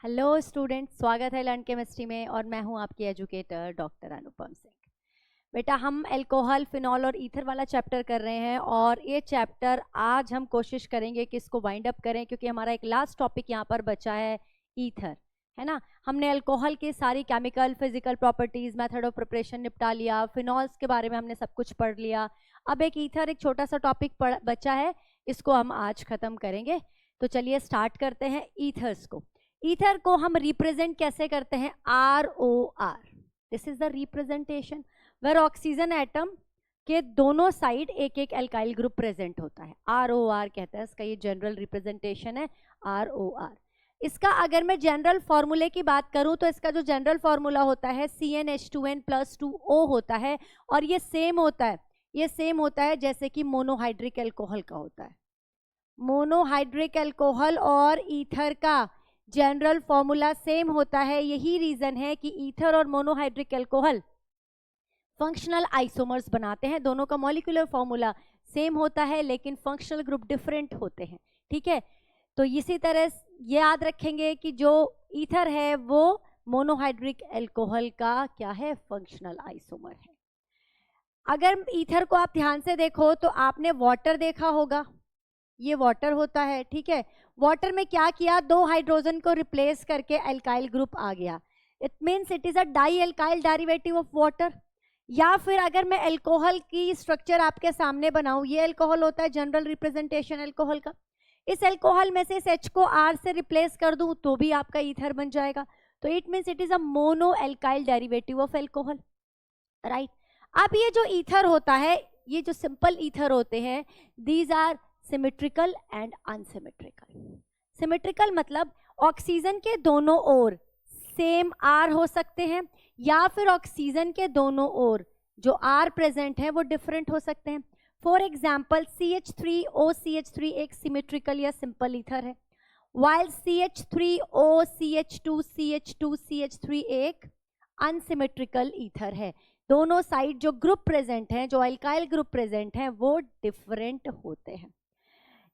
Hello student, स्वागत है learn chemistry में और मैं हूं आपकी एजुकेटर डॉक्टर अनुपम सिंह। बेटा, हम अल्कोहल, फिनॉल और ईथर वाला चैप्टर कर रहे हैं और ये चैप्टर आज हम कोशिश करेंगे कि इसको वाइंड अप करें, क्योंकि हमारा एक लास्ट टॉपिक यहाँ पर बचा है ईथर, है ना। हमने अल्कोहल की सारी chemical physical properties, method of preparation निपटा लिया, फिनॉल्स के बारे में हमने सब कुछ पढ़ लिया। अब एक ईथर, एक छोटा सा टॉपिक बचा है, इसको हम आज खत्म करेंगे। तो चलिए स्टार्ट करते हैं ईथर्स को। ईथर को हम रिप्रेजेंट कैसे करते हैं? ROR। This is the representation where oxygen atom के दोनों साइड एक एक एल्काइल ग्रुप प्रेजेंट होता है। ROR कहते हैं, इसका ये जनरल रिप्रेजेंटेशन है ROR। इसका अगर मैं जनरल फॉर्मूले की बात करूं तो इसका जो जनरल फॉर्मूला होता है CnH2n+2O होता है, और ये सेम होता है जैसे कि मोनोहाइड्रिक एल्कोहल का होता है। मोनोहाइड्रिक एल्कोहल और ईथर का जनरल फॉर्मूला सेम होता है। यही रीजन है कि ईथर और मोनोहाइड्रिक एल्कोहल फंक्शनल आइसोमर्स बनाते हैं। दोनों का मॉलिक्यूलर फॉर्मूला सेम होता है लेकिन फंक्शनल ग्रुप डिफरेंट होते हैं, ठीक है। तो इसी तरह ये याद रखेंगे कि जो ईथर है वो मोनोहाइड्रिक एल्कोहल का क्या है? फंक्शनल आइसोमर है। अगर ईथर को आप ध्यान से देखो तो आपने वाटर देखा होगा, ये वाटर होता है, ठीक है। वाटर में क्या किया? दो हाइड्रोजन को रिप्लेस करके एल्काइल ग्रुप आ गया। It means it is a di alkyl derivative of water. या फिर अगर मैं एल्कोहल की स्ट्रक्चर आपके सामने बनाऊं, ये एल्कोहल होता है, जनरल रिप्रेजेंटेशन एल्कोहल का। इस एल्कोहल में से इस H को R से रिप्लेस कर दूं तो भी आपका ईथर बन जाएगा। तो it means it is a mono alkyl derivative of alcohol, right. अब ये जो ईथर होता है, ये जो सिंपल ईथर होते हैं, these are symmetrical and unsymmetrical. Symmetrical मतलब ऑक्सीजन के दोनों ओर सेम R हो सकते हैं, या फिर ऑक्सीजन के दोनों ओर जो R प्रेजेंट है वो डिफरेंट हो सकते हैं। फॉर एग्जाम्पल CH3OCH3 एक सिमेट्रिकल या सिंपल ईथर है, वाइल CH3OCH2CH2CH3 एक अनसिमेट्रिकल ईथर है। दोनों साइड जो ग्रुप प्रेजेंट हैं, जो अल्काइल ग्रुप प्रेजेंट हैं, वो डिफरेंट होते हैं।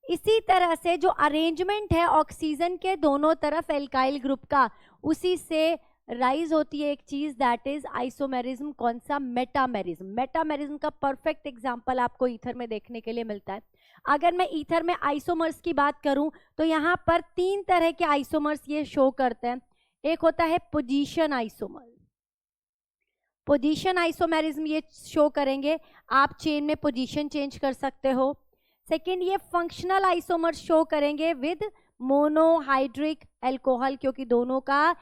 इसी तरह से जो अरेंजमेंट है ऑक्सीजन के दोनों तरफ एल्काइल ग्रुप का, उसी से राइज होती है एक चीज, दैट इज आइसोमेरिज्म। कौन सा? मेटामेरिज्म। मेटामेरिज्म का परफेक्ट एग्जांपल आपको ईथर में देखने के लिए मिलता है। अगर मैं ईथर में आइसोमर्स की बात करूं तो यहाँ पर तीन तरह के आइसोमर्स ये शो करते हैं। एक होता है पोजीशन आइसोमर। पोजीशन आइसोमेरिज्म ये शो करेंगे, आप चेन में पोजीशन चेंज कर सकते हो। सेकेंड, ये फंक्शनल आइसोमर शो करेंगे विद मोनोहाइड्रिक एल्कोहल, क्योंकि दोनों का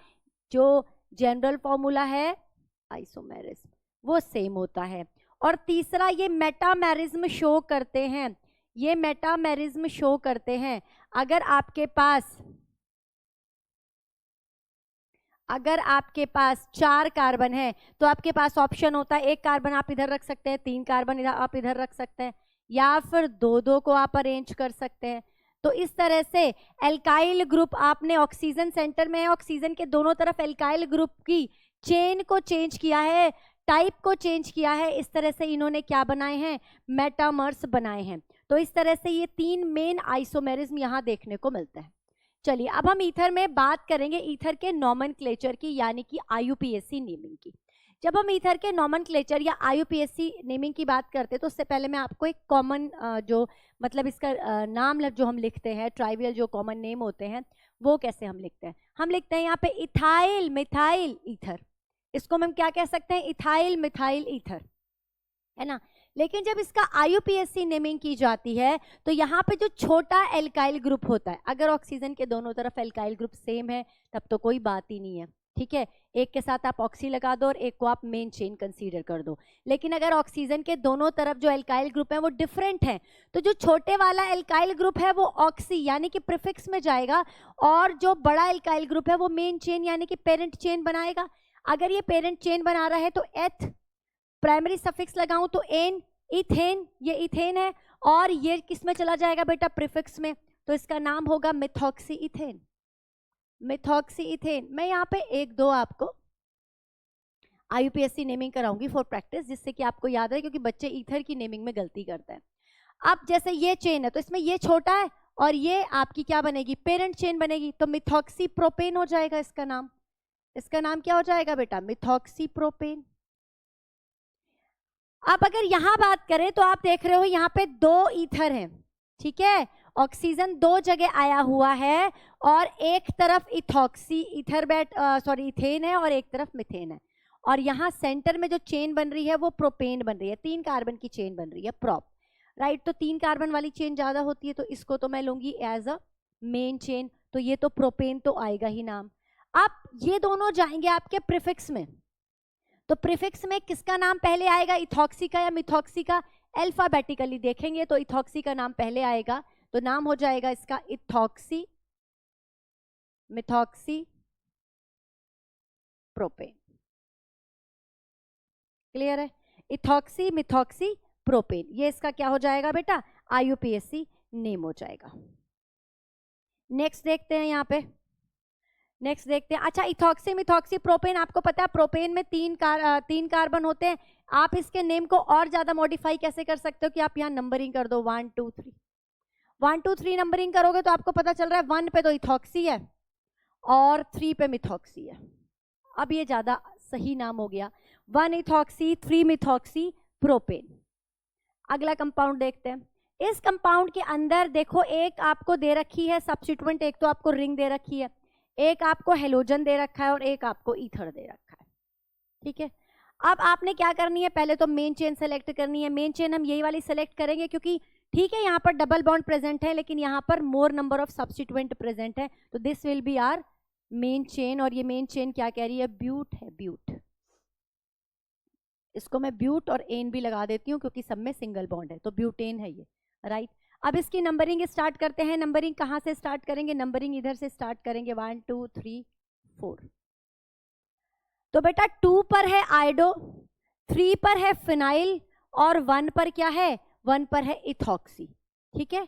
जो जनरल फॉर्मूला है आइसोमेरिज्म वो सेम होता है। और तीसरा, ये मेटामेरिज्म शो करते हैं। ये मेटामेरिज्म शो करते हैं अगर आपके पास 4 कार्बन है तो आपके पास ऑप्शन होता है, एक कार्बन आप इधर रख सकते हैं, 3 कार्बन आप इधर रख सकते हैं, या फिर 2-2 को आप अरेंज कर सकते हैं। तो इस तरह से एल्काइल ग्रुप, आपने ऑक्सीजन सेंटर में है, ऑक्सीजन के दोनों तरफ एल्काइल ग्रुप की चेन को चेंज किया है, टाइप को चेंज किया है। इस तरह से इन्होंने क्या बनाए हैं? मेटामर्स बनाए हैं। तो इस तरह से ये 3 मेन आइसोमेरिज्म यहाँ देखने को मिलता है। चलिए अब हम ईथर में बात करेंगे ईथर के नॉमेनक्लेचर की, यानी कि IUPAC नेमिंग की। जब हम ईथर के नॉमेनक्लेचर या IUPAC नेमिंग की बात करते हैं तो उससे पहले मैं आपको एक कॉमन जो मतलब इसका नाम जो हम लिखते हैं, ट्राइवियल जो कॉमन नेम होते हैं, वो कैसे हम लिखते हैं। हम लिखते हैं यहाँ पे इथाइल मिथाइल ईथर। इसको हम क्या कह सकते हैं? इथाइल मिथाइल ईथर, है ना। लेकिन जब इसका IUPAC नेमिंग की जाती है तो यहाँ पे जो छोटा एल्काइल ग्रुप होता है, अगर ऑक्सीजन के दोनों तरफ एल्काइल ग्रुप सेम है तब तो कोई बात ही नहीं है, ठीक है। एक के साथ आप ऑक्सी लगा दो और एक को आप मेन चेन कंसीडर कर दो। लेकिन अगर ऑक्सीजन के दोनों तरफ जो एल्काइल ग्रुप है वो डिफरेंट है, तो जो छोटे वाला एल्काइल ग्रुप है वो ऑक्सी यानी कि प्रीफिक्स में जाएगा, और जो बड़ा एल्काइल ग्रुप है वो मेन चेन यानी कि पेरेंट चेन बनाएगा। अगर ये पेरेंट चेन बना रहा है तो एथ प्राइमरी सफिक्स लगाऊं तो एन, इथेन, ये इथेन है, और ये किस में चला जाएगा बेटा? प्रीफिक्स में। तो इसका नाम होगा मिथॉक्सी इथेन। Methoxy ethane. मैं यहाँ पे 1-2 आपको IUPAC नेमिंग कराऊंगी फॉर प्रैक्टिस, जिससे कि आपको याद है, क्योंकि बच्चे ईथर की नेमिंग में गलती करते हैं। अब जैसे ये चेन है तो इसमें ये छोटा है और ये आपकी क्या बनेगी, पेरेंट चेन बनेगी। तो मिथॉक्सी प्रोपेन हो जाएगा इसका नाम। इसका नाम क्या हो जाएगा बेटा, मिथॉक्सी प्रोपेन। अब अगर यहां बात करें तो आप देख रहे हो यहाँ पे 2 ईथर हैं, ठीक है, ऑक्सीजन 2 जगह आया हुआ है और एक तरफ इथॉक्सी इथेन है और एक तरफ मिथेन है, और यहाँ सेंटर में जो चेन बन रही है वो प्रोपेन बन रही है, 3 कार्बन की चेन बन रही है, प्रोप, राइट। तो 3 कार्बन वाली चेन ज्यादा होती है, तो इसको तो मैं लूंगी एज अ मेन चेन, तो ये तो प्रोपेन तो आएगा ही नाम। अब ये दोनों जाएंगे आपके प्रीफिक्स में, तो प्रीफिक्स में किसका नाम पहले आएगा, इथॉक्सी का या मिथॉक्सी का, अल्फाबेटिकली देखेंगे तो इथॉक्सी का नाम पहले आएगा, तो नाम हो जाएगा इसका इथॉक्सी मिथॉक्सी प्रोपेन। क्लियर है, इथॉक्सी मिथॉक्सी प्रोपेन, ये इसका क्या हो जाएगा बेटा, IUPAC नेम हो जाएगा। नेक्स्ट देखते हैं यहाँ पे, नेक्स्ट देखते हैं। अच्छा, इथॉक्सी मिथॉक्सी प्रोपेन, आपको पता है प्रोपेन में 3 कार्बन होते हैं। आप इसके नेम को और ज्यादा मॉडिफाई कैसे कर सकते हो कि आप यहाँ नंबरिंग कर दो 1 2 3, 1 2 3 नंबरिंग करोगे तो आपको पता चल रहा है 1 पे तो इथॉक्सी है और 3 पे मिथॉक्सी है। अब ये ज्यादा सही नाम हो गया, 1 इथॉक्सी 3 मिथॉक्सी प्रोपेन। अगला कंपाउंड देखते हैं। इस कंपाउंड के अंदर देखो एक आपको दे रखी है सब्स्टिट्यूएंट, एक तो आपको रिंग दे रखी है, एक आपको हेलोजन दे रखा है और एक आपको ईथर दे रखा है, ठीक है। अब आपने क्या करनी है, पहले तो मेन चेन सेलेक्ट करनी है। मेन चेन हम यही वाली सेलेक्ट करेंगे क्योंकि ठीक है यहाँ पर डबल बॉन्ड प्रेजेंट है लेकिन यहाँ पर more number of substituent present है, तो this will be our main chain. और ये मेन चेन क्या कह रही है, ब्यूट है, ब्यूट। इसको मैं ब्यूट और एन भी लगा देती हूँ क्योंकि सब में सिंगल बॉन्ड है, तो ब्यूटेन है ये, राइट। अब इसकी नंबरिंग स्टार्ट करते हैं। नंबरिंग कहाँ से स्टार्ट करेंगे, नंबरिंग इधर से स्टार्ट करेंगे, 1 2 3 4। तो बेटा 2 पर है आयोडो, 3 पर है फिनाइल और 1 पर क्या है, 1 पर है इथॉक्सी, ठीक है।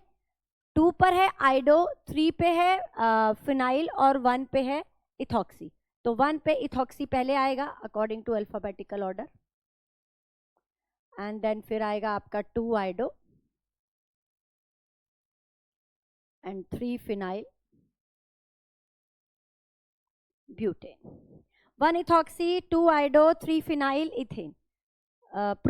2 पर है आयोडो, 3 पे है फिनाइल और 1 पे है इथॉक्सी, तो 1 पे इथॉक्सी पहले आएगा according to alphabetical order, and then फिर आएगा आपका 2 iodo and 3 phenyl butane, 1 ethoxy 2 iodo 3 phenyl ethane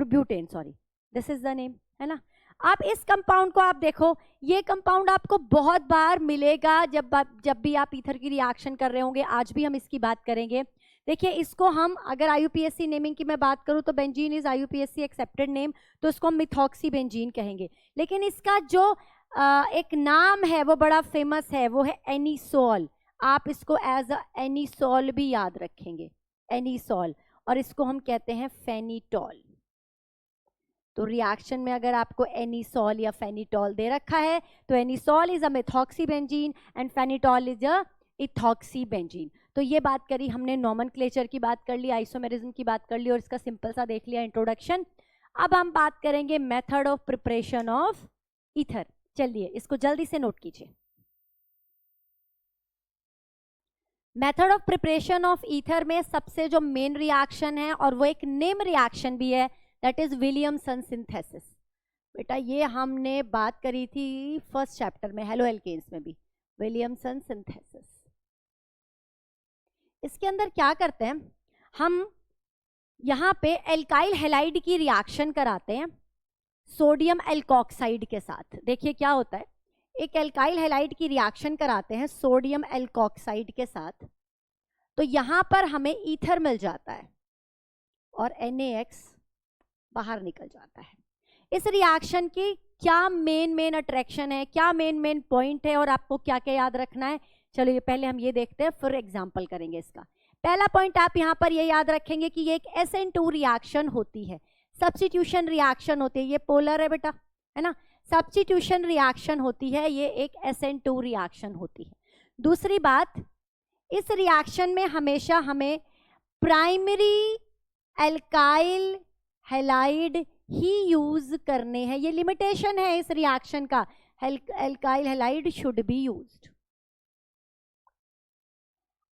butane, sorry, this is the name, है ना। अब इस कंपाउंड को आप देखो, ये कंपाउंड आपको बहुत बार मिलेगा जब भी आप ईथर की रिएक्शन कर रहे होंगे, आज भी हम इसकी बात करेंगे। देखिए इसको हम अगर IUPAC नेमिंग की मैं बात करूं तो benzene is IUPAC accepted name, तो इसको हम मिथॉक्सी बेंजीन कहेंगे, लेकिन इसका जो एक नाम है वो बड़ा फेमस है, वो है एनिसोल। आप इसको एज अ एनिसोल भी याद रखेंगे, एनिसोल, और इसको हम कहते हैं फेनिटॉल। तो रिएक्शन में अगर आपको एनिसोल या फेनिटॉल दे रखा है तो anisole is a methoxy benzene and phenetole is a ethoxy benzene. तो ये बात करी हमने, नॉमेनक्लेचर की बात कर ली, आइसोमेरिज्म की बात कर ली और इसका सिंपल सा देख लिया इंट्रोडक्शन। अब हम बात करेंगे method of preparation of ether. चलिए इसको जल्दी से नोट कीजिए। Method of preparation of ether में सबसे जो मेन रिएक्शन है और वो एक नेम रिएक्शन भी है, दैट इज विलियमसन सिंथेसिस। बेटा ये हमने बात करी थी फर्स्ट चैप्टर में, हेलो एल्केन्स में भी, विलियमसन सिंथेसिस। इसके अंदर क्या करते हैं हम, यहाँ पे एल्काइल हैलाइड की रिएक्शन कराते हैं सोडियम एल्कोक्साइड के साथ। देखिए क्या होता है, एक एल्काइल हैलाइड की रिएक्शन कराते हैं सोडियम एल्कोक्साइड के साथ, तो यहां पर हमें ईथर मिल जाता है और NaX बाहर निकल जाता है। इस रिएक्शन की क्या मेन अट्रैक्शन है, क्या मेन पॉइंट है और आपको क्या क्या याद रखना है, चलिए पहले हम ये देखते हैं, फिर एग्जाम्पल करेंगे इसका। पहला पॉइंट आप यहाँ पर ये याद रखेंगे कि ये एक SN2 रिएक्शन होती है, सब्स्टिट्यूशन रिएक्शन होती है, ये पोलर है बेटा, है ना, सब्स्टिट्यूशन रिएक्शन होती है, ये एक SN2 रिएक्शन होती है। दूसरी बात, इस रिएक्शन में हमेशा हमें प्राइमरी एल्काइल हैलाइड ही यूज करने हैं, ये लिमिटेशन है इस रिएक्शन का, alkyl halide should be used.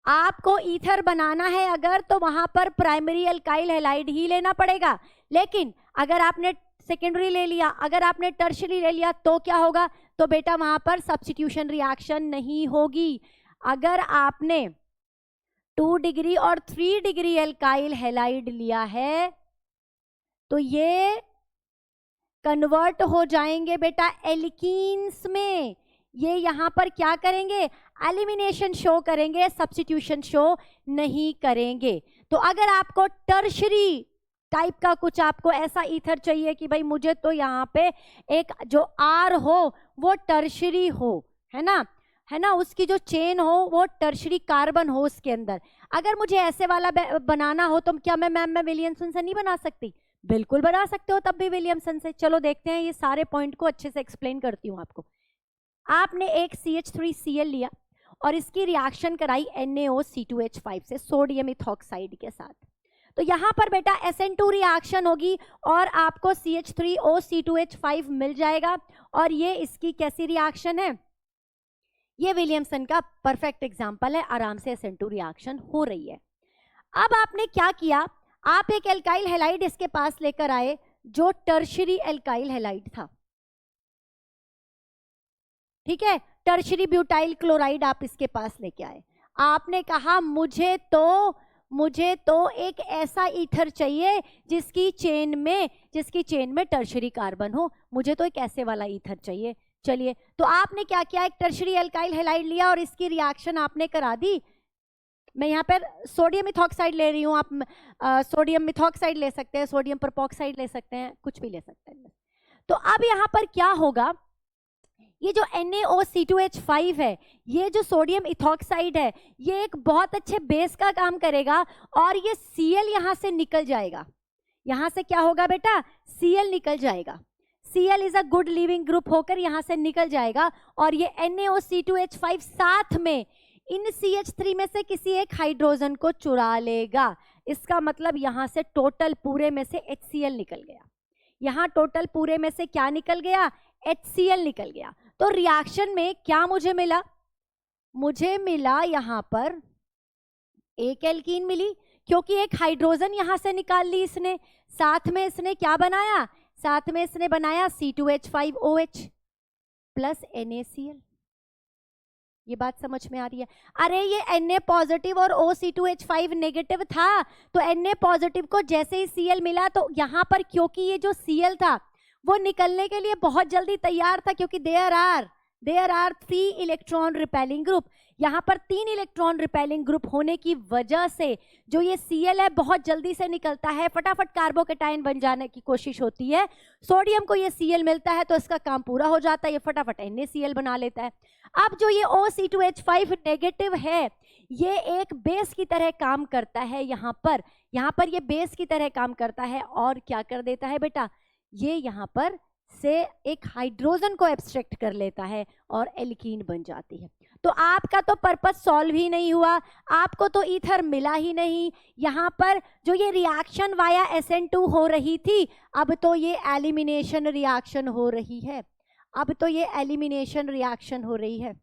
आपको ईथर बनाना है अगर, तो वहां पर प्राइमरी एल्काइल हैलाइड ही लेना पड़ेगा, लेकिन अगर आपने सेकेंडरी ले लिया, अगर आपने टर्शरी ले लिया तो क्या होगा, तो बेटा वहां पर सब्स्टिट्यूशन रिएक्शन नहीं होगी। अगर आपने 2 डिग्री और 3 डिग्री एल्काइल हैलाइड लिया है तो ये कन्वर्ट हो जाएंगे बेटा एल्कीन्स में। ये यहां पर क्या करेंगे, एलिमिनेशन शो करेंगे, सब्स्टिट्यूशन शो नहीं करेंगे। तो अगर आपको टर्शरी टाइप का कुछ आपको ऐसा ईथर चाहिए कि भाई मुझे तो यहाँ पे एक जो आर हो वो टर्शरी हो, है ना, उसकी जो चेन हो वो टर्शरी कार्बन हो उसके अंदर, अगर मुझे ऐसे वाला बनाना हो तो क्या मैं विलियमसन से नहीं बना सकती? बिल्कुल बना सकते हो तब भी विलियमसन से। चलो देखते हैं, ये सारे पॉइंट को अच्छे से एक्सप्लेन करती हूँ आपको। आपने एक CH3Cl लिया और इसकी रिएक्शन कराई NaOC2H5 से सोडियम इथॉक्साइड के साथ, तो यहां पर बेटा SN2 रिएक्शन होगी और आपको CH3OC2H5 मिल जाएगा। और ये इसकी कैसी रिएक्शन है, ये विलियमसन का परफेक्ट एग्जांपल है, आराम से SN2 रिएक्शन हो रही है। अब आपने क्या किया, आप एक एल्काइल हैलाइड इसके पास लेकर आए जो टर्शरी एल्काइल हैलाइड था, ठीक है, टर्शरी ब्यूटाइल क्लोराइड आप इसके पास लेके आए। आपने कहा मुझे तो एक ऐसा ईथर चाहिए जिसकी चेन में टर्शरी कार्बन हो, मुझे तो एक ऐसे वाला ईथर चाहिए। चलिए, तो आपने क्या किया, एक टर्शरी एल्काइल हैलाइड लिया और इसकी रिएक्शन आपने करा दी। मैं यहाँ पर सोडियम इथॉक्साइड ले रही हूँ, आप सोडियम मिथॉक्साइड ले सकते हैं, सोडियम परऑक्साइड ले सकते हैं, कुछ भी ले सकते हैं। तो अब यहाँ पर क्या होगा, ये जो NaOC2H5 है, ये जो सोडियम इथॉक्साइड है, ये एक बहुत अच्छे बेस का काम करेगा और ये Cl यहाँ से निकल जाएगा। यहाँ से क्या होगा बेटा, Cl निकल जाएगा, Cl is a good leaving group होकर यहाँ से निकल जाएगा और ये NaOC2H5 साथ में इन CH3 में से किसी एक हाइड्रोजन को चुरा लेगा। इसका मतलब यहाँ से टोटल पूरे में से HCl निकल गया, यहाँ टोटल पूरे में से क्या निकल गया, HCl निकल गया। तो रिएक्शन में क्या मुझे मिला, मुझे मिला यहाँ पर एक एल्कीन मिली, क्योंकि एक हाइड्रोजन यहाँ से निकाल ली इसने, साथ में इसने क्या बनाया, साथ में इसने बनाया C2H5OH प्लस NaCl। ये बात समझ में आ रही है? अरे ये Na पॉजिटिव और OC2H5 नेगेटिव था, तो Na पॉजिटिव को जैसे ही Cl मिला तो यहाँ पर क्योंकि ये जो Cl था वो निकलने के लिए बहुत जल्दी तैयार था, क्योंकि there are 3 electron repelling group, यहाँ पर 3 इलेक्ट्रॉन रिपेलिंग ग्रुप होने की वजह से जो ये Cl है बहुत जल्दी से निकलता है, फटाफट कार्बोकेटाइन बन जाने की कोशिश होती है। सोडियम को ये Cl मिलता है तो इसका काम पूरा हो जाता है, ये फटाफट NaCl बना लेता है। अब जो ये OC2H5 नेगेटिव है, ये एक बेस की तरह काम करता है, यहाँ पर ये बेस की तरह काम करता है और क्या कर देता है बेटा, ये यहाँ पर से एक हाइड्रोजन को एब्स्ट्रैक्ट कर लेता है और एल्कीन बन जाती है। तो आपका तो पर्पस सॉल्व ही नहीं हुआ, आपको तो ईथर मिला ही नहीं। यहाँ पर जो ये रिएक्शन वाया SN2 हो रही थी, अब तो ये एलिमिनेशन रिएक्शन हो रही है,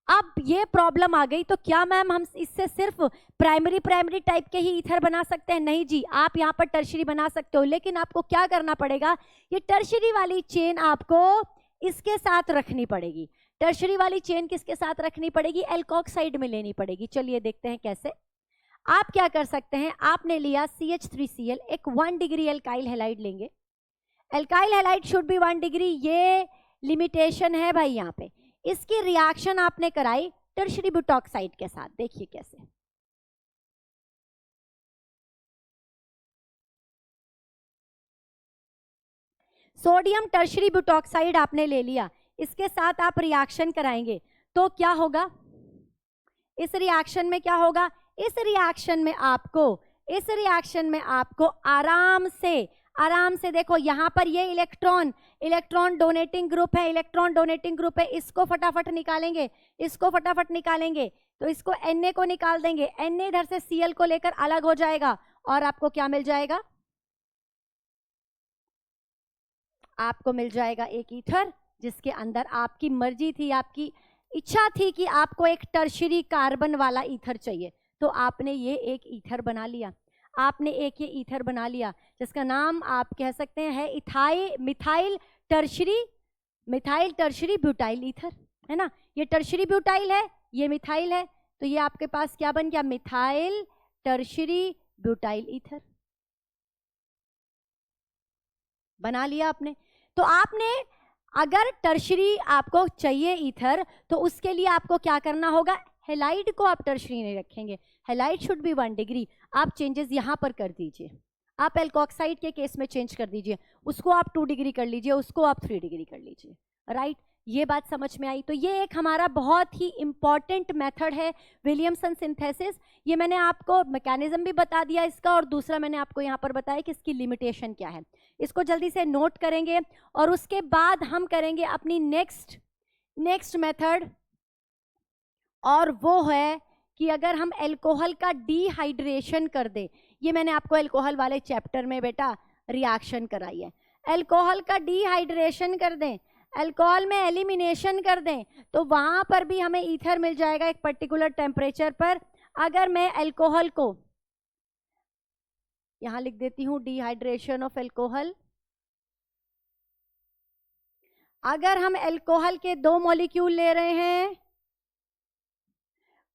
अब ये प्रॉब्लम आ गई, तो क्या मैम हम इससे सिर्फ प्राइमरी टाइप के ही ईथर बना सकते हैं? नहीं जी, आप यहाँ पर टर्शरी बना सकते हो, लेकिन आपको क्या करना पड़ेगा, ये टर्शरी वाली चेन आपको इसके साथ रखनी पड़ेगी। टर्शरी वाली चेन किसके साथ रखनी पड़ेगी, एल्कोक्साइड में लेनी पड़ेगी। चलिए देखते हैं कैसे। आप क्या कर सकते हैं, आपने लिया CH3Cl, एक 1 डिग्री एल्काइल हैलाइड लेंगे, alkyl halide should be 1 degree, ये लिमिटेशन है भाई यहाँ पे। इसकी रिएक्शन आपने कराई टर्शरी ब्यूटॉक्साइड के साथ, देखिए कैसे। सोडियम टर्शरी ब्यूटॉक्साइड आपने ले लिया, इसके साथ आप रिएक्शन कराएंगे तो क्या होगा, इस रिएक्शन में क्या होगा, इस रिएक्शन में आपको आराम से देखो, यहाँ पर ये इलेक्ट्रॉन डोनेटिंग ग्रुप है, इसको फटाफट निकालेंगे, तो इसको Na को निकाल देंगे, Na इधर से Cl को लेकर अलग हो जाएगा और आपको क्या मिल जाएगा, आपको मिल जाएगा एक ईथर जिसके अंदर आपकी मर्जी थी, आपकी इच्छा थी कि आपको एक टर्शरी कार्बन वाला ईथर चाहिए, तो आपने ये एक ईथर बना लिया। आपने एक ये ईथर बना लिया जिसका नाम आप कह सकते हैं है मिथाइल टर्शरी ब्यूटाइल ईथर, है ना। ये टर्शरी ब्यूटाइल है, ये मिथाइल है, तो ये आपके पास क्या बन गया, मिथाइल टर्शरी ब्यूटाइल ईथर बना लिया आपने। तो आपने अगर टर्शरी आपको चाहिए ईथर, तो उसके लिए आपको क्या करना होगा, हेलाइड को आप टर्शरी नहीं रखेंगे, हेलाइड शुड बी 1 डिग्री। आप चेंजेस यहां पर कर दीजिए, आप एल्कोक्साइड के केस में चेंज कर दीजिए, उसको आप 2 डिग्री कर लीजिए, उसको आप 3 डिग्री कर लीजिए, राइट। ये बात समझ में आई। तो ये एक हमारा बहुत ही इंपॉर्टेंट मेथड है विलियमसन सिंथेसिस। ये मैंने आपको मैकेनिज्म भी बता दिया इसका, और दूसरा मैंने आपको यहाँ पर बताया कि इसकी लिमिटेशन क्या है। इसको जल्दी से नोट करेंगे और उसके बाद हम करेंगे अपनी नेक्स्ट मेथड, और वो है कि अगर हम अल्कोहल का डिहाइड्रेशन कर दे। ये मैंने आपको अल्कोहल वाले चैप्टर में बेटा रिएक्शन कराई है। अल्कोहल का डिहाइड्रेशन कर दें, अल्कोहल में एलिमिनेशन कर दें, तो वहां पर भी हमें ईथर मिल जाएगा एक पर्टिकुलर टेम्परेचर पर। अगर मैं अल्कोहल को यहां लिख देती हूं, डिहाइड्रेशन ऑफ अल्कोहल, अगर हम अल्कोहल के 2 मॉलिक्यूल ले रहे हैं,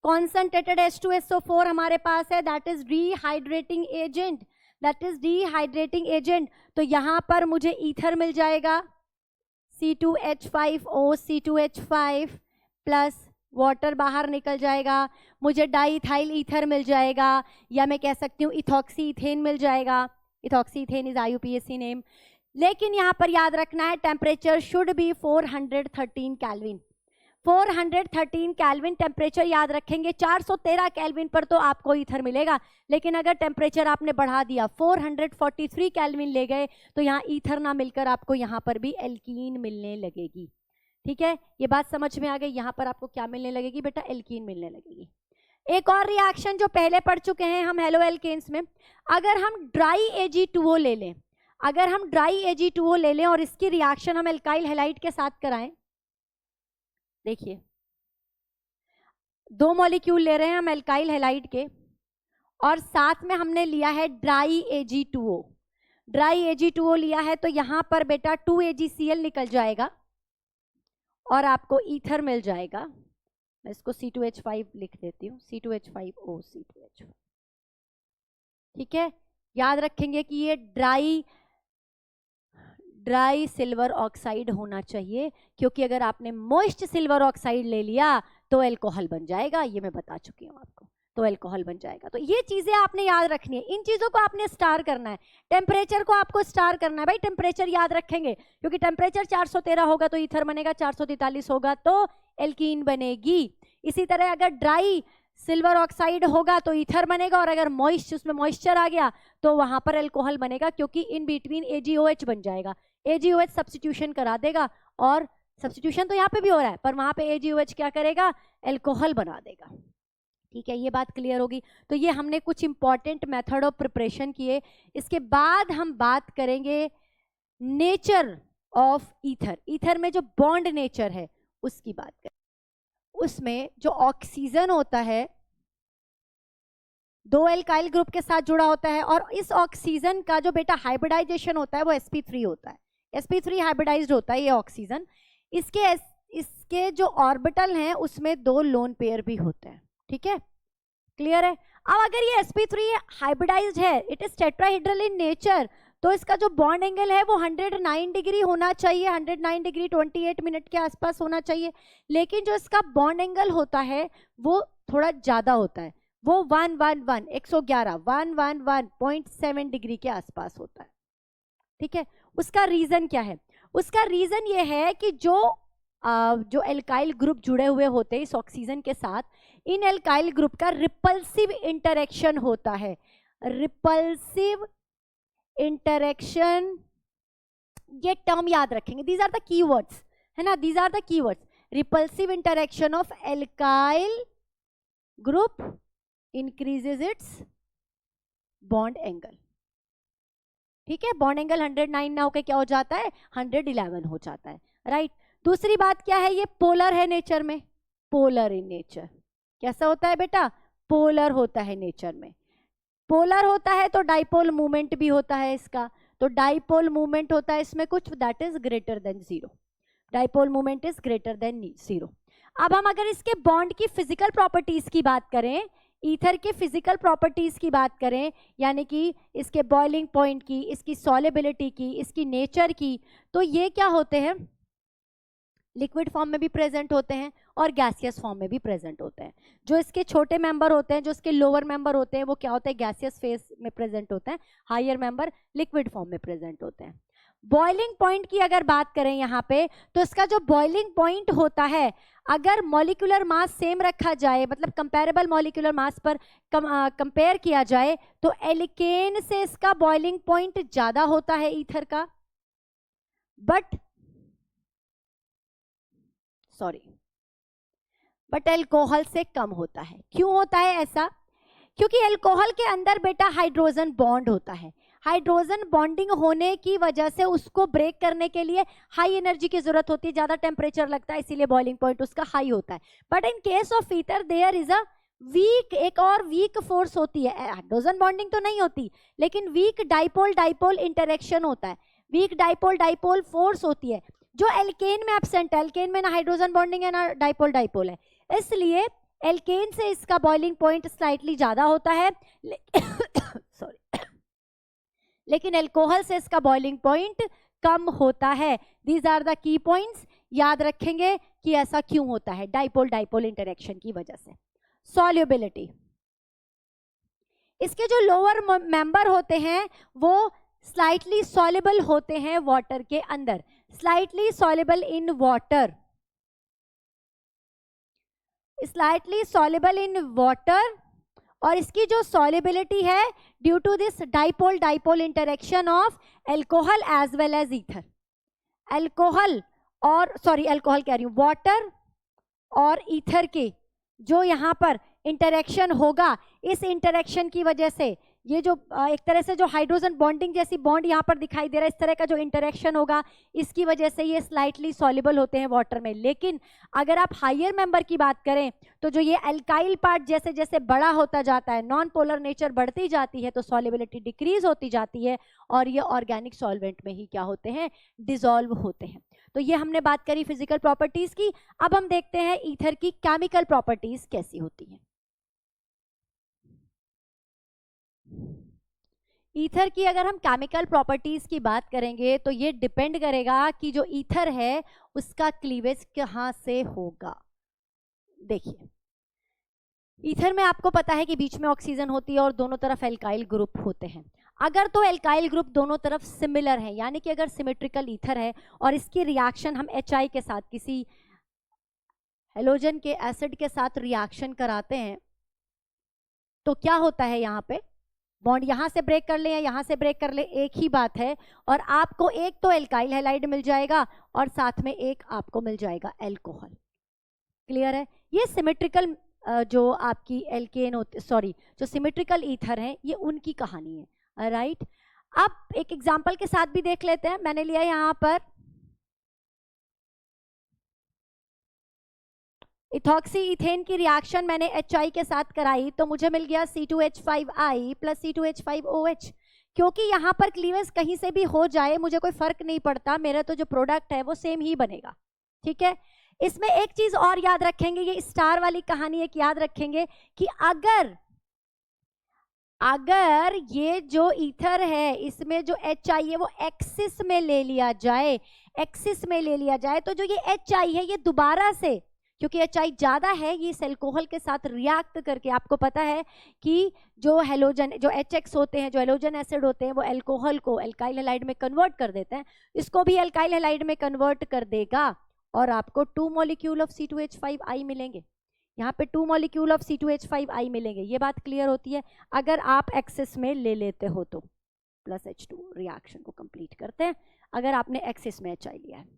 कॉन्सेंट्रेटेड H2SO4 हमारे पास है, दैट इज डिहाइड्रेटिंग एजेंट, तो यहां पर मुझे ईथर मिल जाएगा C2H5O C2H5 प्लस वाटर बाहर निकल जाएगा, मुझे डाईथाइल ईथर मिल जाएगा, या मैं कह सकती हूँ इथॉक्सी इथेन मिल जाएगा। Ethoxy ethane is IUPAC name. लेकिन यहाँ पर याद रखना है temperature should be 413 kelvin. 413 kelvin temperature याद रखेंगे। 413 केल्विन पर तो आपको ईथर मिलेगा, लेकिन अगर टेम्परेचर आपने बढ़ा दिया 443 केल्विन ले गए, तो यहाँ ईथर ना मिलकर आपको यहाँ पर भी एल्कीन मिलने लगेगी। ठीक है, ये बात समझ में आ गई। यहाँ पर आपको क्या मिलने लगेगी बेटा, एल्कीन मिलने लगेगी। एक और रिएक्शन जो पहले पढ़ चुके हैं हम हेलो एल्केन्स में, अगर हम ड्राई Ag2O ले लें, अगर हम ड्राई Ag2O ले लें और इसकी रिएक्शन हम एल्काइल हैलाइड के साथ कराएं, देखिए 2 मॉलिक्यूल ले रहे हैं हम एल्काइल हैलाइड के, और साथ में हमने लिया है ड्राई Ag2O। ड्राई Ag2O लिया है तो यहां पर बेटा 2 AgCl निकल जाएगा और आपको ईथर मिल जाएगा। मैं इसको C2H5 लिख देती हूँ, C2H5O C2H5। ठीक है, याद रखेंगे कि ये ड्राई सिल्वर ऑक्साइड होना चाहिए, क्योंकि अगर आपने मॉइस्ट सिल्वर ऑक्साइड ले लिया तो अल्कोहल बन जाएगा, ये मैं बता चुकी हूँ आपको, तो अल्कोहल बन जाएगा। तो ये चीजें आपने याद रखनी है, इन चीजों को आपने स्टार करना है, टेम्परेचर को आपको स्टार करना है भाई। टेम्परेचर याद रखेंगे, क्योंकि टेम्परेचर 413 होगा तो ईथर बनेगा, 443 होगा तो एल्कीन बनेगी। इसी तरह अगर ड्राई सिल्वर ऑक्साइड होगा तो ईथर बनेगा, और अगर उसमें मॉइस्चर आ गया तो वहां पर अल्कोहल बनेगा, क्योंकि इन बिटवीन AgOH बन जाएगा। AgOH सब्स्टिट्यूशन करा देगा, और सब्स्टिट्यूशन तो यहाँ पे भी हो रहा है, पर वहां पे AgOH क्या करेगा, अल्कोहल बना देगा। ठीक है, ये बात क्लियर होगी। तो ये हमने कुछ इंपॉर्टेंट मेथड ऑफ प्रिपरेशन किए। इसके बाद हम बात करेंगे नेचर ऑफ ईथर। ईथर में जो बॉन्ड नेचर है उसकी बात करें। उसमें जो ऑक्सीजन होता है 2 एल्काइल ग्रुप के साथ जुड़ा होता है, और इस ऑक्सीजन का जो बेटा हाइब्रिडाइजेशन होता है वो sp3 होता है। sp3 हाइब्रिडाइज्ड होता है ये ऑक्सीजन। इसके जो ऑर्बिटल हैं उसमें 2 लोन पेयर भी होते हैं। ठीक है, क्लियर है। अब अगर ये sp3 हाइब्रिडाइज्ड है, it is tetrahedral in nature, तो इसका जो बॉन्ड एंगल है वो 109 डिग्री होना चाहिए, 109 डिग्री 28 मिनट के आसपास होना चाहिए। लेकिन जो इसका बॉन्ड एंगल होता है वो थोड़ा ज्यादा होता है, वो 111.7 डिग्री के आसपास होता है। ठीक है, उसका रीजन क्या है? उसका रीजन ये है कि जो एल्काइल ग्रुप जुड़े हुए होते हैं इस ऑक्सीजन के साथ, इन एल्काइल ग्रुप का रिपल्सिव इंटरेक्शन होता है। रिपल्सिव इंटरेक्शन, ये टर्म याद रखेंगे, दीज आर द कीवर्ड्स, है ना, these are the keywords. Repulsive interaction of alkyl group increases its bond angle. ठीक है, बॉन्ड एंगल 109 ना होकर क्या हो जाता है, 111 हो जाता है, राइट। दूसरी बात क्या है, ये पोलर है नेचर में, पोलर इन नेचर। कैसा होता है बेटा, पोलर होता है नेचर में। पोलर होता है तो डाइपोल मूवमेंट भी होता है इसका, तो डाइपोल मूवमेंट होता है इसमें कुछ, that is greater than 0, dipole movement is greater than 0। अब हम अगर इसके बॉन्ड की फिजिकल प्रॉपर्टीज की बात करें, ईथर के फिजिकल प्रॉपर्टीज की बात करें, यानी कि इसके बॉइलिंग पॉइंट की, इसकी सॉल्युबिलिटी की, इसकी नेचर की, तो ये क्या होते हैं, लिक्विड फॉर्म में भी प्रेजेंट होते हैं और गैसियस फॉर्म में भी प्रेजेंट होते हैं। जो इसके छोटे मेंबर होते हैं, जो इसके लोअर मेंबर होते हैं, वो क्या होते हैं, गैसियस फेज में प्रेजेंट होते हैं, हायर मेंबर लिक्विड फॉर्म में प्रेजेंट होते हैं। बॉइलिंग पॉइंट की अगर बात करें यहाँ पे, तो इसका जो बॉइलिंग पॉइंट होता है, अगर मॉलिक्यूलर मास सेम रखा जाए, मतलब कंपेरेबल मॉलिक्यूलर मास पर कंपेयर किया जाए, तो एल्केन से इसका बॉइलिंग पॉइंट ज्यादा होता है ईथर का, बट अल्कोहल से कम होता है। क्यों होता है ऐसा? क्योंकि अल्कोहल के अंदर बेटा हाइड्रोजन बॉन्ड होता है, हाइड्रोजन बॉन्डिंग होने की वजह से उसको ब्रेक करने के लिए हाई एनर्जी की जरूरत होती है, ज्यादा टेम्परेचर लगता है, इसीलिए बॉइलिंग पॉइंट उसका हाई होता है। But in case of ether there is a weak, एक और वीक फोर्स होती है, हाइड्रोजन बॉन्डिंग तो नहीं होती, लेकिन वीक डाइपोल डाइपोल इंटरेक्शन होता है, वीक डाइपोल डाइपोल फोर्स होती है, जो एल्केन में एब्सेंट है। एल्केन में ना हाइड्रोजन बॉन्डिंग है ना डाइपोल डाइपोल है, इसलिए एल्केन से इसका बॉइलिंग पॉइंट स्लाइटली ज्यादा होता है सॉरी लेकिन अल्कोहल से इसका बॉइलिंग पॉइंट कम होता है। These are the key points, याद रखेंगे कि ऐसा क्यों होता है, डाइपोल डाइपोल इंटरेक्शन की वजह से। सॉल्युबिलिटी, इसके जो लोअर मेंबर होते हैं वो स्लाइटली सॉल्युबल होते हैं वाटर के अंदर, slightly soluble in water, slightly soluble in water, और इसकी जो सॉल्युबिलिटी है due to this dipole dipole interaction of alcohol as well as ether. Alcohol और अल्कोहल कह रही हूं, वाटर और ईथर के जो यहाँ पर इंटरेक्शन होगा, इस इंटरेक्शन की वजह से ये जो एक तरह से जो हाइड्रोजन बॉन्डिंग जैसी बॉन्ड यहाँ पर दिखाई दे रहा है, इस तरह का जो इंटरेक्शन होगा, इसकी वजह से ये स्लाइटली सॉल्युबल होते हैं वाटर में। लेकिन अगर आप हायर मेंबर की बात करें, तो जो ये अल्काइल पार्ट जैसे जैसे बड़ा होता जाता है, नॉन पोलर नेचर बढ़ती जाती है, तो सॉल्युबिलिटी डिक्रीज होती जाती है और ये ऑर्गेनिक सॉल्वेंट में ही क्या होते हैं, डिसॉल्व होते हैं। तो ये हमने बात करी फिजिकल प्रॉपर्टीज की। अब हम देखते हैं ईथर की केमिकल प्रॉपर्टीज कैसी होती हैं। ईथर की अगर हम केमिकल प्रॉपर्टीज की बात करेंगे, तो ये डिपेंड करेगा कि जो ईथर है उसका क्लीवेज कहाँ से होगा। देखिए, ईथर में आपको पता है कि बीच में ऑक्सीजन होती है और दोनों तरफ एल्काइल ग्रुप होते हैं। अगर तो एल्काइल ग्रुप दोनों तरफ सिमिलर है, यानी कि अगर सिमेट्रिकल ईथर है और इसकी रिएक्शन हम HI के साथ, किसी हेलोजन के एसिड के साथ रिएक्शन कराते हैं, तो क्या होता है, यहाँ पे बॉन्ड यहाँ से ब्रेक कर ले या यहाँ से ब्रेक कर ले, एक ही बात है, और आपको एक तो एल्काइल हैलाइड मिल जाएगा और साथ में एक आपको मिल जाएगा अल्कोहल। क्लियर है? ये सिमेट्रिकल जो आपकी एल्केन होती, जो सिमेट्रिकल ईथर है, ये उनकी कहानी है। राइट, अब एक एग्जांपल के साथ भी देख लेते हैं। मैंने लिया यहाँ पर इथॉक्सी इथेन की रिएक्शन मैंने HI के साथ कराई, तो मुझे मिल गया C2H5I प्लस C2H5OH। क्योंकि यहाँ पर क्लीवेज कहीं से भी हो जाए, मुझे कोई फर्क नहीं पड़ता, मेरा तो जो प्रोडक्ट है वो सेम ही बनेगा। ठीक है, इसमें एक चीज और याद रखेंगे, ये स्टार वाली कहानी एक याद रखेंगे कि अगर ये जो ईथर है इसमें जो HI है वो एक्सिस में ले लिया जाए, तो जो ये HI है ये दोबारा से, क्योंकि HI ज्यादा है, ये इस अल्कोहल के साथ रिएक्ट करके, आपको पता है कि जो हेलोजन, जो HX होते हैं, जो हेलोजन एसिड होते हैं, वो अल्कोहल को अल्काइल हैलाइड में कन्वर्ट कर देते हैं, इसको भी अल्काइल हैलाइड में कन्वर्ट कर देगा और आपको 2 मॉलिक्यूल ऑफ C2H5I मिलेंगे। यहाँ पे 2 मॉलिक्यूल ऑफ C2H5I मिलेंगे। ये बात क्लियर होती है? अगर आप एक्सिस में ले लेते हो तो प्लस H2 रिएक्शन को कंप्लीट करते हैं, अगर आपने एक्सिस में HI लिया है।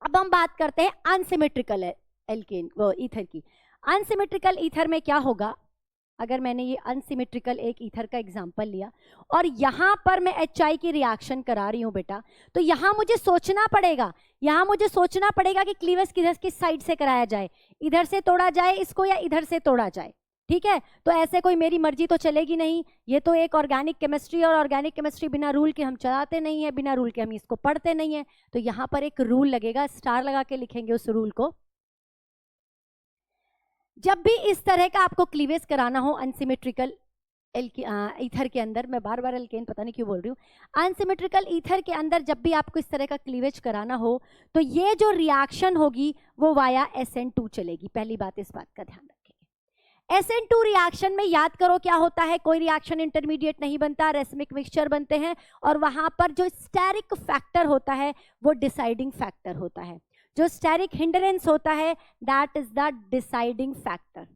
अब हम बात करते हैं अनसिमेट्रिकल एल्केन वो ईथर की। अनसिमेट्रिकल ईथर में क्या होगा, अगर मैंने ये अनसिमेट्रिकल एक ईथर का एग्जांपल लिया और यहाँ पर मैं HI की रिएक्शन करा रही हूँ बेटा, तो यहाँ मुझे सोचना पड़ेगा कि क्लीवेज किस साइड से कराया जाए, इधर से तोड़ा जाए इसको या इधर से तोड़ा जाए। ठीक है, तो ऐसे कोई मेरी मर्जी तो चलेगी नहीं, ये तो एक ऑर्गेनिक केमिस्ट्री, और ऑर्गेनिक केमिस्ट्री बिना रूल के हम चलाते नहीं है, बिना रूल के हम इसको पढ़ते नहीं है। तो यहाँ पर एक रूल लगेगा, स्टार लगा के लिखेंगे उस रूल को। जब भी इस तरह का आपको क्लीवेज कराना हो अनसिमेट्रिकल ईथर के अंदर, मैं बार बार एल्केन पता नहीं क्यों बोल रही हूँ, अनसिमेट्रिकल ईथर के अंदर जब भी आपको इस तरह का क्लीवेज कराना हो, तो ये जो रिएक्शन होगी वो वाया SN2 चलेगी। पहली बात, इस बात का ध्यान रखेंगे। SN2 रिएक्शन में याद करो क्या होता है, कोई रिएक्शन इंटरमीडिएट नहीं बनता, रेसमिक मिक्सचर बनते हैं, और वहां पर जो स्टेरिक फैक्टर होता है वो डिसाइडिंग फैक्टर होता है। जो स्टेरिक हिंडरेंस होता है that is the deciding factor.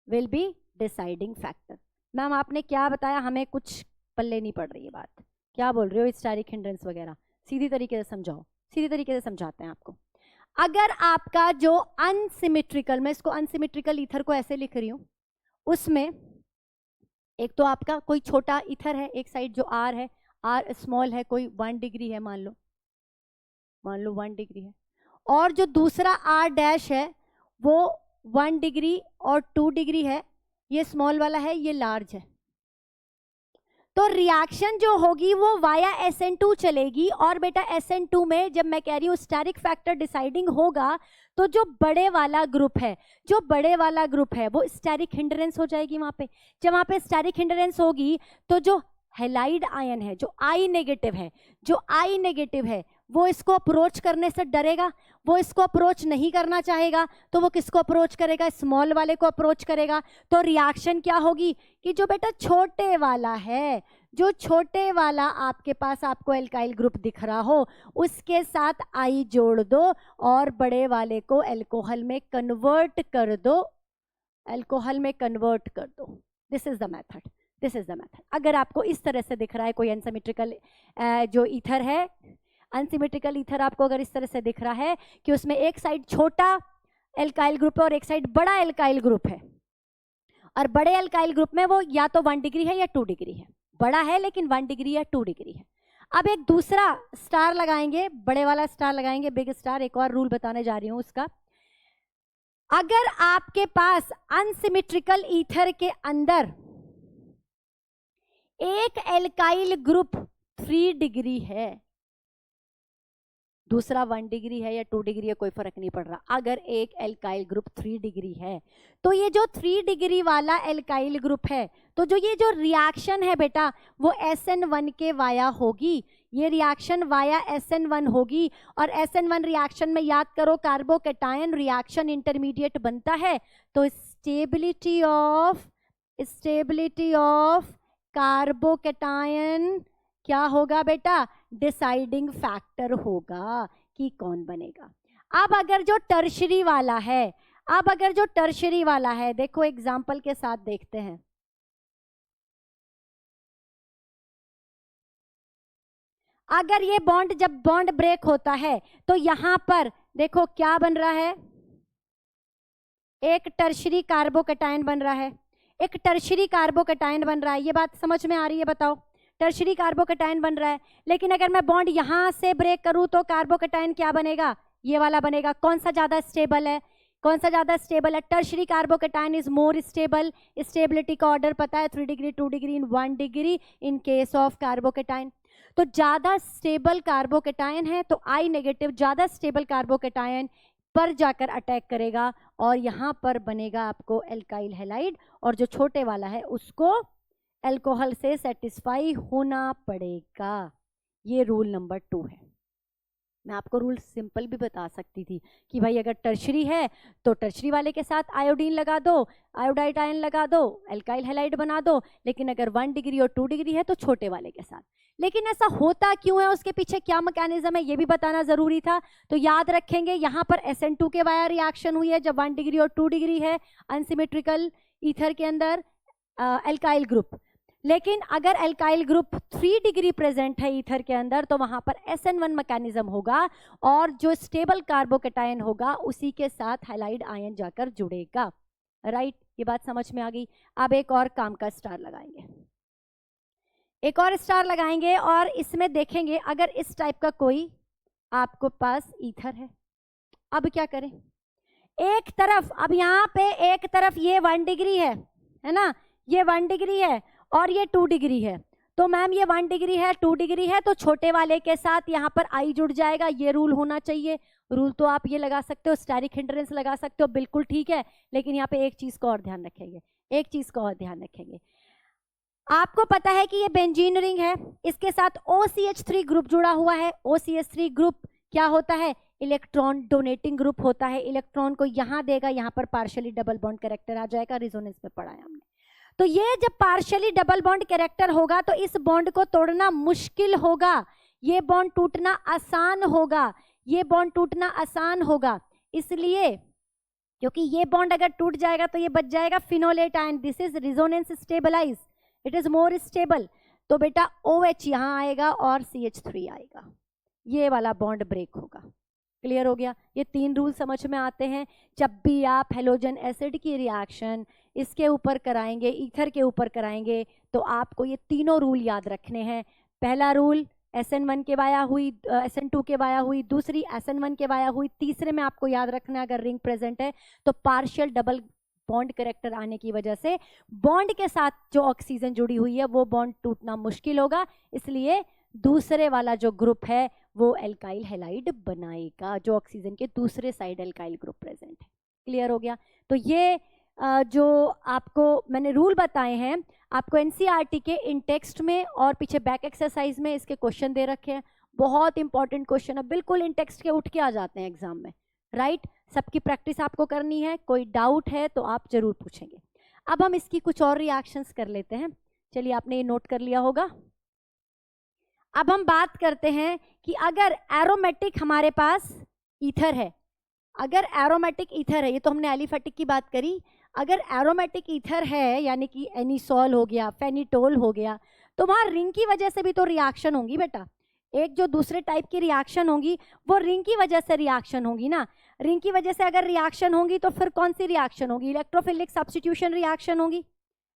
Will be deciding factor. Ma'am आपने क्या बताया, हमें कुछ पल्ले नहीं पड़ रही है बात, क्या बोल रहे हो स्टेरिक हिंड्रेंस वगैरह, सीधी तरीके से समझाओ, सीधी तरीके से समझाते हैं आपको। अगर आपका जो अनसिमेट्रिकल, मैं इसको अनसिमेट्रिकल ईथर को ऐसे लिख रही हूं, उसमें एक तो आपका कोई छोटा ईथर है, एक साइड जो आर है, आर स्मॉल है, कोई 1 डिग्री है मान लो 1 डिग्री है, और जो दूसरा आर डैश है वो 1 डिग्री और 2 डिग्री है, ये स्मॉल वाला है, ये लार्ज है। तो रिएक्शन जो होगी वो वाया SN2 चलेगी, और बेटा SN2 में जब मैं कह रही हूँ स्टेरिक फैक्टर डिसाइडिंग होगा, तो जो बड़े वाला ग्रुप है वो स्टेरिक हिंड्रेंस हो जाएगी वहां पे। जब वहां पे स्टेरिक हिंड्रेंस होगी तो जो हैलाइड आयन है, जो I नेगेटिव है वो इसको अप्रोच करने से डरेगा, वो इसको अप्रोच नहीं करना चाहेगा, तो वो किसको अप्रोच करेगा, स्मॉल वाले को अप्रोच करेगा। तो रिएक्शन क्या होगी कि जो बेटा छोटे वाला है, जो छोटे वाला आपके पास आपको एल्काइल ग्रुप दिख रहा हो, उसके साथ I जोड़ दो और बड़े वाले को अल्कोहल में कन्वर्ट कर दो, दिस इज द मेथड। अगर आपको इस तरह से दिख रहा है कोई अनसिमेट्रिकल जो ईथर है, अनसिमेट्रिकल ईथर आपको अगर इस तरह से दिख रहा है कि उसमें एक साइड छोटा एल्काइल ग्रुप है और एक साइड बड़ा एल्काइल ग्रुप है, और बड़े एल्काइल ग्रुप में वो या तो 1 डिग्री है या 2 डिग्री है, बड़ा है लेकिन 1 डिग्री या 2 डिग्री है। अब एक दूसरा स्टार लगाएंगे, बड़े वाला स्टार लगाएंगे, बिग स्टार। एक और रूल बताने जा रही हूं उसका। अगर आपके पास अनसिमेट्रिकल ईथर के अंदर एक एल्काइल ग्रुप 3 डिग्री है, दूसरा 1 डिग्री है या 2 डिग्री है, कोई फर्क नहीं पड़ रहा, अगर एक एल्काइल ग्रुप 3 डिग्री है, तो ये जो 3 डिग्री वाला एल्काइल ग्रुप है, तो जो ये जो रिएक्शन है बेटा वो SN1 के वाया होगी, ये रिएक्शन वाया SN1 होगी। और SN1 रिएक्शन में याद करो कार्बोकैटायन रिएक्शन इंटरमीडिएट बनता है, तो स्टेबिलिटी ऑफ कार्बोकैटायन क्या होगा बेटा, डिसाइडिंग फैक्टर होगा कि कौन बनेगा। अब अगर जो टर्शरी वाला है, देखो एग्जांपल के साथ देखते हैं। अगर ये जब बॉन्ड ब्रेक होता है तो यहां पर देखो क्या बन रहा है, एक टर्शरी कार्बोकैटायन बन रहा है, ये बात समझ में आ रही है, बताओ। टर्शरी कार्बोकैटायन बन रहा है, लेकिन अगर मैं बॉन्ड यहां से ब्रेक करूं तो कार्बोकैटायन क्या बनेगा, ये वाला बनेगा। कौन सा ज्यादा स्टेबल है, tertiary carbocation is more stable. Stability का ऑर्डर पता है, 3 degree, 2 degree, 1 degree in case of carbocation. तो ज्यादा स्टेबल कार्बोकैटायन है तो I नेगेटिव ज्यादा स्टेबल कार्बोकैटायन पर जाकर अटैक करेगा, और यहां पर बनेगा आपको एल्काइल हैलाइड, और जो छोटे वाला है उसको अल्कोहल से सेटिस्फाई होना पड़ेगा। ये रूल नंबर 2 है। मैं आपको रूल सिंपल भी बता सकती थी कि भाई अगर टर्शरी है तो टर्शरी वाले के साथ आयोडीन लगा दो, आयोडाइड आयन लगा दो, एल्काइल हैलाइड बना दो, लेकिन अगर 1 डिग्री और 2 डिग्री है तो छोटे वाले के साथ। लेकिन ऐसा होता क्यों है, उसके पीछे क्या मैकेनिज्म है, ये भी बताना जरूरी था। तो याद रखेंगे यहाँ पर SN2 के वाया रिएक्शन हुई है जब 1 डिग्री और 2 डिग्री है अनसिमेट्रिकल ईथर के अंदर एल्काइल ग्रुप। लेकिन अगर एल्काइल ग्रुप 3 डिग्री प्रेजेंट है ईथर के अंदर तो वहां पर SN1 मैकेनिज्म होगा, और जो स्टेबल कार्बोकैटायन होगा उसी के साथ हैलाइड आयन जाकर जुड़ेगा। राइट, ये बात समझ में आ गई। अब एक और काम का स्टार लगाएंगे, और इसमें देखेंगे अगर इस टाइप का कोई आपको पास ईथर है, अब क्या करें, एक तरफ, अब यहाँ पे एक तरफ ये 1 डिग्री है ना, ये 1 डिग्री है और ये 2 डिग्री है, तो मैम ये 1 डिग्री है 2 डिग्री है, तो छोटे वाले के साथ यहाँ पर आई जुड़ जाएगा, ये रूल होना चाहिए। रूल तो आप ये लगा सकते हो, स्टेरिक हिंड्रेंस लगा सकते हो, बिल्कुल ठीक है, लेकिन यहाँ पे एक चीज का और ध्यान रखेंगे, एक चीज का और ध्यान रखेंगे। आपको पता है कि ये बेंजीन रिंग है, इसके साथ OCH3 ग्रुप जुड़ा हुआ है। OCH3 ग्रुप क्या होता है, इलेक्ट्रॉन डोनेटिंग ग्रुप होता है, इलेक्ट्रॉन को यहां देगा, यहां पर पार्शियली डबल बॉन्ड कैरेक्टर आ जाएगा, रिजोनेंस में पढ़ा है हमने। तो ये जब पार्शियली डबल बॉन्ड कैरेक्टर होगा तो इस बॉन्ड को तोड़ना मुश्किल होगा, ये बॉन्ड टूटना आसान होगा, ये बॉन्ड टूटना आसान होगा, इसलिए क्योंकि ये बॉन्ड अगर टूट जाएगा तो ये बच जाएगा phenolate ion, this is resonance stabilise, it is more stable. तो बेटा OH यहां आएगा और CH3 आएगा, ये वाला बॉन्ड ब्रेक होगा। क्लियर हो गया, ये 3 रूल समझ में आते हैं। जब भी आप हेलोजन एसिड की रिएक्शन इसके ऊपर कराएंगे, ईथर के ऊपर कराएंगे, तो आपको ये तीनों रूल याद रखने हैं। पहला रूल SN1 के वाया हुई, SN2 के वाया हुई, दूसरी SN1 के वाया हुई, तीसरे में आपको याद रखना है अगर रिंग प्रेजेंट है तो पार्शियल डबल बॉन्ड करेक्टर आने की वजह से बॉन्ड के साथ जो ऑक्सीजन जुड़ी हुई है वो बॉन्ड टूटना मुश्किल होगा, इसलिए दूसरे वाला जो ग्रुप है वो एल्काइल हैलाइड बनाएगा, जो ऑक्सीजन के दूसरे साइड एल्काइल ग्रुप प्रेजेंट है। क्लियर हो गया, तो ये जो आपको मैंने रूल बताए हैं, आपको NCERT के इन टेक्स्ट में और पीछे बैक एक्सरसाइज में इसके क्वेश्चन दे रखे हैं, बहुत इंपॉर्टेंट क्वेश्चन है, बिल्कुल इन टेक्स्ट के उठ के आ जाते हैं एग्जाम में, राइट। सबकी प्रैक्टिस आपको करनी है, कोई डाउट है तो आप जरूर पूछेंगे। अब हम इसकी कुछ और रिएक्शंस कर लेते हैं, चलिए आपने ये नोट कर लिया होगा। अब हम बात करते हैं कि अगर एरोमेटिक हमारे पास ईथर है, अगर एरोमेटिक ईथर है, ये तो हमने एलिफेटिक की बात करी, अगर एरोमेटिक ईथर है यानी कि एनिसोल हो गया, फेनिटोल हो गया, तो वहां रिंग की वजह से भी तो रिएक्शन होंगी बेटा, एक जो दूसरे टाइप की रिएक्शन होंगी वो रिंग की वजह से रिएक्शन होगी ना। रिंग की वजह से अगर रिएक्शन होगी तो फिर कौन सी रिएक्शन होगी, इलेक्ट्रोफिलिक सब्स्टिट्यूशन रिएक्शन होगी,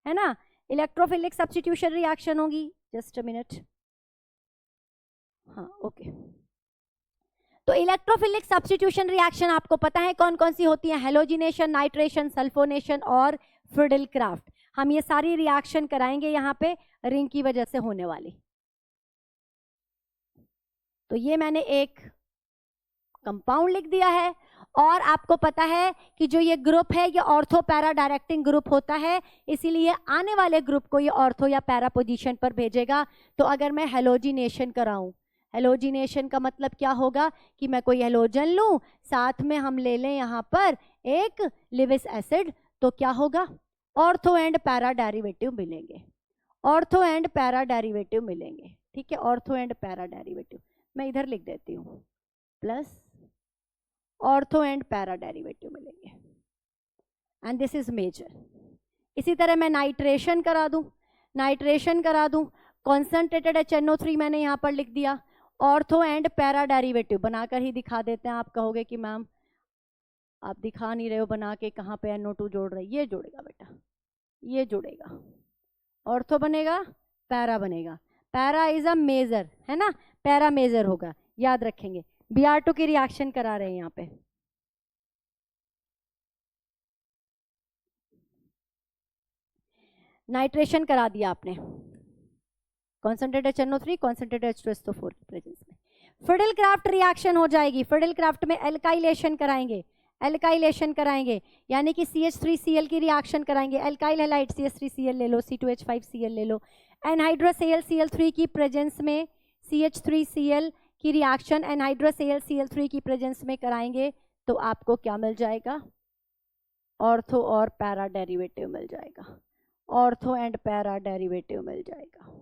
है ना, इलेक्ट्रोफिलिक सब्स्टिट्यूशन रिएक्शन होगी। जस्ट अ मिनट, हाँ ओके। तो इलेक्ट्रोफिलिक सब्स्टिट्यूशन रिएक्शन आपको पता है कौन कौन सी होती है, हेलोजिनेशन, नाइट्रेशन, सल्फोनेशन और फ्रिडल क्राफ्ट। हम ये सारी रिएक्शन कराएंगे यहाँ पे रिंग की वजह से होने वाली। तो ये मैंने एक कंपाउंड लिख दिया है, और आपको पता है कि जो ये ग्रुप है ये ऑर्थो पैरा डायरेक्टिंग ग्रुप होता है, इसीलिए आने वाले ग्रुप को ये ऑर्थो या पैरा पोजीशन पर भेजेगा। तो अगर मैं हेलोजिनेशन कराऊं, हेलोजिनेशन का मतलब क्या होगा कि मैं कोई हेलोजन लूं, साथ में हम ले लें यहाँ पर एक लिविस एसिड, तो क्या होगा, ऑर्थो एंड पैरा डेरिवेटिव मिलेंगे, ऑर्थो एंड पैरा डेरिवेटिव मिलेंगे, ठीक है, ऑर्थो एंड पैरा डेरिवेटिव मैं इधर लिख देती हूँ, plus ortho and para derivative मिलेंगे, एंड दिस इज मेजर। इसी तरह मैं नाइट्रेशन करा दूं, नाइट्रेशन करा दूं, कॉन्सेंट्रेटेड HNO3 मैंने यहाँ पर लिख दिया, ऑर्थो एंड पैरा डेरिवेटिव बनाकर ही दिखा देते हैं। आप कहोगे कि मैम आप दिखा नहीं रहे हो बना के, कहाँ पे NO2 जोड़ रहे, ये जोड़ेगा बेटा, ये जोड़ेगा, ऑर्थो बनेगा, पैरा बनेगा, पैरा इज अ मेजर, है ना, पैरा मेजर होगा, याद रखेंगे। Br2 की रिएक्शन करा रहे हैं यहाँ पे, नाइट्रेशन करा दिया आपने, कॉन्सेंट्रेटेड HNO3 कॉन्सेंट्रेटेड H2SO4 की प्रेजेंस में। फ्रिडल क्राफ्ट रिएक्शन हो जाएगी, फ्रिडल क्राफ्ट में एल्काइलेशन कराएंगे, एल्काइलेशन कराएंगे यानी कि CH3Cl की रिएक्शन कराएंगे, एल्काइल हैलाइड CH3Cl ले लो, C2H5Cl ले लो, एनहाइड्रस Cl3 की प्रेजेंस में CH3Cl की रिएक्शन एनहाइड्रस Cl3 की प्रेजेंस में कराएंगे, तो आपको क्या मिल जाएगा, ऑर्थो और पैरा डेरिवेटिव मिल जाएगा, ऑर्थो एंड पैरा डेरिवेटिव मिल जाएगा।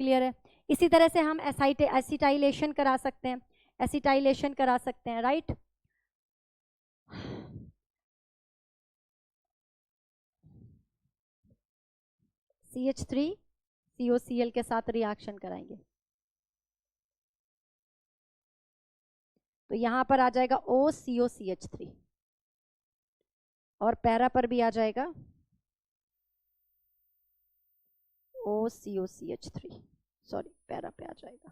क्लियर है। इसी तरह से हम एसिटाइलेशन करा सकते हैं, एसिटाइलेशन करा सकते हैं, राइट। CH3 COCl के साथ रिएक्शन कराएंगे, तो यहां पर आ जाएगा OCOCH3 और पैरा पर भी आ जाएगा OCOCH3, सॉरी पैरा पे आ जाएगा,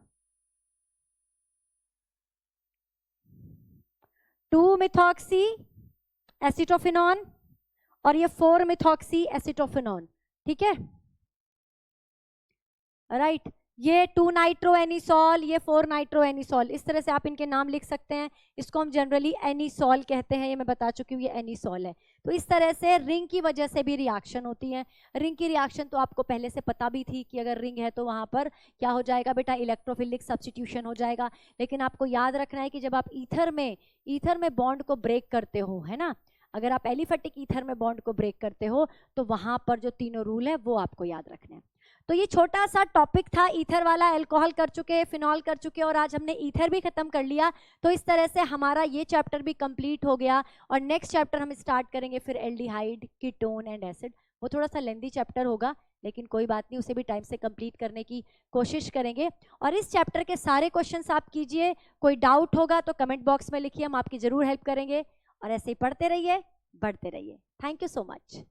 2 मिथॉक्सी एसिटोफिनॉन और ये 4 मिथॉक्सी एसिटोफिनॉन, ठीक है, राइट। ये 2 नाइट्रोएनिसॉल, ये 4 नाइट्रोएनिसॉल, इस तरह से आप इनके नाम लिख सकते हैं। इसको हम जनरली एनिसॉल कहते हैं, ये मैं बता चुकी हूँ, ये एनिसॉल है। तो इस तरह से रिंग की वजह से भी रिएक्शन होती है। रिंग की रिएक्शन तो आपको पहले से पता भी थी कि अगर रिंग है तो वहां पर क्या हो जाएगा बेटा, इलेक्ट्रोफिलिक सब्स्टिट्यूशन हो जाएगा। लेकिन आपको याद रखना है कि जब आप ईथर में बॉन्ड को ब्रेक करते हो, है ना, अगर आप एलिफेटिक ईथर में बॉन्ड को ब्रेक करते हो तो वहां पर जो तीनों रूल है वो आपको याद रखने हैं। तो ये छोटा सा टॉपिक था ईथर वाला। अल्कोहल कर चुके, फिनॉल कर चुके और आज हमने ईथर भी खत्म कर लिया। तो इस तरह से हमारा ये चैप्टर भी कंप्लीट हो गया और नेक्स्ट चैप्टर हम स्टार्ट करेंगे फिर एल्डिहाइड, कीटोन एंड एसिड। वो थोड़ा सा लेंदी चैप्टर होगा लेकिन कोई बात नहीं, उसे भी टाइम से कंप्लीट करने की कोशिश करेंगे। और इस चैप्टर के सारे क्वेश्चंस आप कीजिए, कोई डाउट होगा तो कमेंट बॉक्स में लिखिए, हम आपकी जरूर हेल्प करेंगे। और ऐसे ही पढ़ते रहिए, बढ़ते रहिए। Thank you so much.